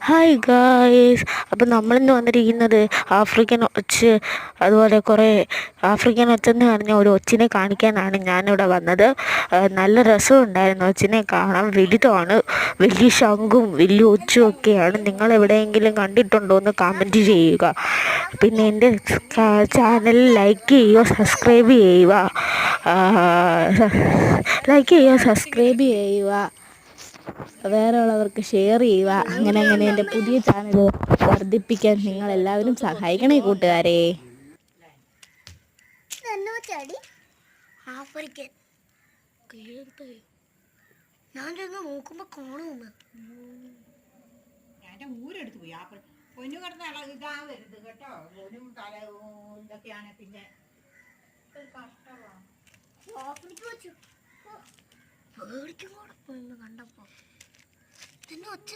Hi guys. അപ്പം നമ്മളിന്ന് വന്നിരിക്കുന്നത് ആഫ്രിക്കൻ ഒച്ച്, അതുപോലെ കുറേ ആഫ്രിക്കൻ ഒച്ചെന്ന് പറഞ്ഞ ഒരു ഒച്ചിനെ കാണിക്കാനാണ് ഞാനിവിടെ വന്നത്. നല്ല രസമുണ്ടായിരുന്നു ഒച്ചിനെ കാണാൻ. വലുതാണ്, വലിയ ശംഖും വലിയ ഒച്ചും ഒക്കെയാണ്. നിങ്ങൾ എവിടെയെങ്കിലും കണ്ടിട്ടുണ്ടോ എന്ന് കമൻറ്റ് ചെയ്യുക. പിന്നെ എൻ്റെ ചാനൽ ലൈക്ക് ചെയ്യുക, സബ്സ്ക്രൈബ് ചെയ്യുക, സബ്സ്ക്രൈബ് ചെയ്യുക, വേറെ ഉള്ളവർക്ക് ഷെയർ ചെയ്യുക. അങ്ങനെ എൻ്റെ പുതിയ ചാനൽ വർദ്ധിപ്പിക്കാൻ നിങ്ങളെല്ലാവരും സഹായിക്കണേ കൂട്ടുകാരെ. ആഫ്രിക്കൻ ഞാൻ ചെന്ന് നോക്കുമ്പോ കാണുമെന്ന് എന്റെ ഊരെടുത്ത് പോയി. പൊന്നു കിടന്ന ഇതാവരുത് കേട്ടോ. പൊന്നും തല ഇതൊക്കെയാണ് പിന്നെ കഷ്ടമാണ്. കണ്ടപ്പോ തന്നെ ഒച്ച